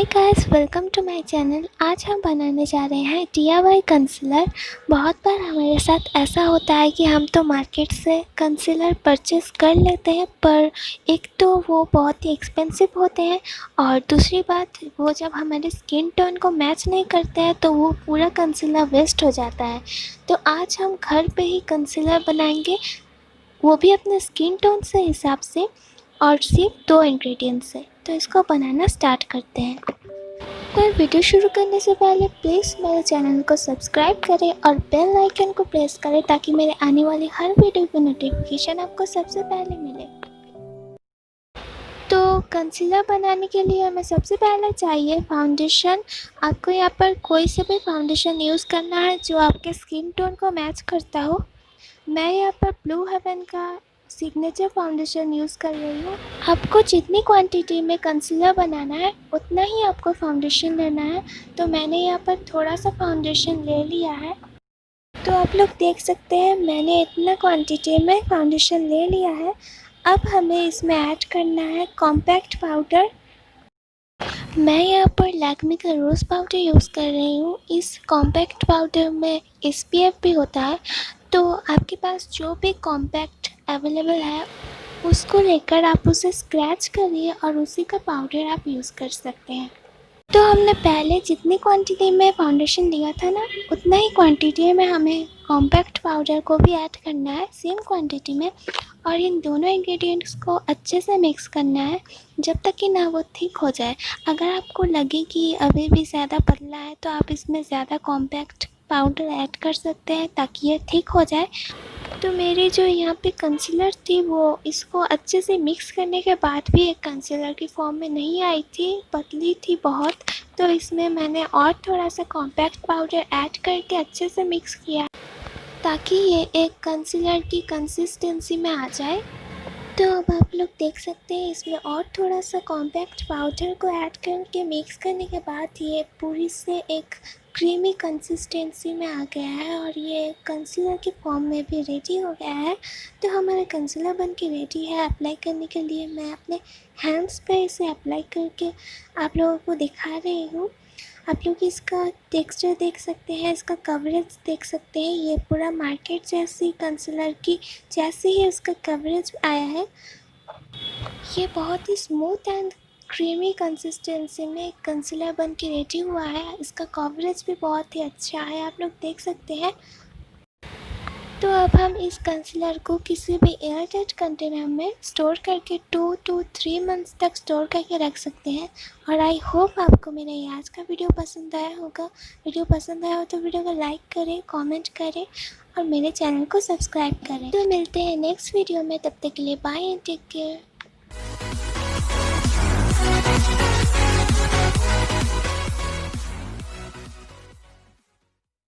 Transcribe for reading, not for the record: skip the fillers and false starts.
Hi guys, welcome to my channel. आज हम बनाने जा रहे हैं DIY कंसीलर। बहुत बार हमारे साथ ऐसा होता है कि हम तो मार्केट से कंसीलर परचेस कर लेते हैं, पर एक तो वो बहुत ही एक्सपेंसिव होते हैं और दूसरी बात वो जब हमारे स्किन टोन को मैच नहीं करते हैं तो वो पूरा कंसीलर वेस्ट हो जाता है। तो आज हम घर पे ही कंसीलर बनाएंगे, वो भी अपने स्किन टोन से हिसाब से और सिर्फ 2 इंग्रेडिएंट से। तो इसको बनाना स्टार्ट करते हैं। तो वीडियो शुरू करने से पहले प्लीज़ मेरे चैनल को सब्सक्राइब करें और बेल आइकन को प्रेस करें ताकि मेरे आने वाली हर वीडियो की नोटिफिकेशन आपको सबसे पहले मिले। तो कंसीलर बनाने के लिए हमें सबसे पहले चाहिए फाउंडेशन। आपको यहाँ पर कोई से भी फाउंडेशन यूज़ करना है जो आपके स्किन टोन को मैच करता हो। मैं यहाँ पर ब्लू हेवन का सिग्नेचर फाउंडेशन यूज़ कर रही हूँ। आपको जितनी क्वांटिटी में कंसीलर बनाना है उतना ही आपको फाउंडेशन लेना है। तो मैंने यहाँ पर थोड़ा सा फाउंडेशन ले लिया है। तो आप लोग देख सकते हैं मैंने इतना क्वांटिटी में फाउंडेशन ले लिया है। अब हमें इसमें ऐड करना है कॉम्पैक्ट पाउडर। मैं यहाँ पर लैक्मे का रोज़ पाउडर यूज़ कर रही हूँ। इस कॉम्पैक्ट पाउडर में SPF भी होता है। तो आपके पास जो भी कॉम्पैक्ट अवेलेबल है उसको लेकर आप उसे स्क्रैच करिए और उसी का पाउडर आप यूज़ कर सकते हैं। तो हमने पहले जितनी क्वांटिटी में फाउंडेशन लिया था ना, उतना ही क्वांटिटी में हमें कॉम्पैक्ट पाउडर को भी ऐड करना है सेम क्वांटिटी में, और इन दोनों इंग्रेडिएंट्स को अच्छे से मिक्स करना है जब तक कि ना वो थिक हो जाए। अगर आपको लगे कि अभी भी ज़्यादा पतला है तो आप इसमें ज़्यादा कॉम्पैक्ट पाउडर ऐड कर सकते हैं ताकि ये थिक हो जाए। तो मेरी जो यहाँ पे कंसीलर थी वो इसको अच्छे से मिक्स करने के बाद भी एक कंसीलर की फॉर्म में नहीं आई थी, पतली थी बहुत। तो इसमें मैंने और थोड़ा सा कॉम्पैक्ट पाउडर ऐड करके अच्छे से मिक्स किया ताकि ये एक कंसीलर की कंसिस्टेंसी में आ जाए। तो अब आप लोग देख सकते हैं इसमें और थोड़ा सा कॉम्पैक्ट पाउडर को ऐड करके मिक्स करने के बाद ये पूरी से एक क्रीमी कंसिस्टेंसी में आ गया है और ये कंसीलर की फॉर्म में भी रेडी हो गया है। तो हमारा कंसीलर बन के रेडी है अप्लाई करने के लिए। मैं अपने हैंड्स पे इसे अप्लाई करके आप लोगों को दिखा रही हूँ। आप लोग इसका टेक्सचर देख सकते हैं, इसका कवरेज देख सकते हैं। ये पूरा मार्केट जैसी कंसीलर की जैसे ही उसका कवरेज आया है। ये बहुत ही स्मूथ एंड क्रीमी कंसिस्टेंसी में कंसीलर बन के रेडी हुआ है। इसका कवरेज भी बहुत ही अच्छा है, आप लोग देख सकते हैं। तो अब हम इस कंसीलर को किसी भी एयरटाइट कंटेनर में स्टोर करके 2 to 3 मंथ्स तक स्टोर करके रख सकते हैं। और आई होप आपको मेरा ये आज का वीडियो पसंद आया होगा। वीडियो पसंद आया हो तो वीडियो को लाइक करें, कमेंट करें और मेरे चैनल को सब्सक्राइब करें। तो मिलते हैं नेक्स्ट वीडियो में, तब तक के लिए बाय एंड टेक केयर।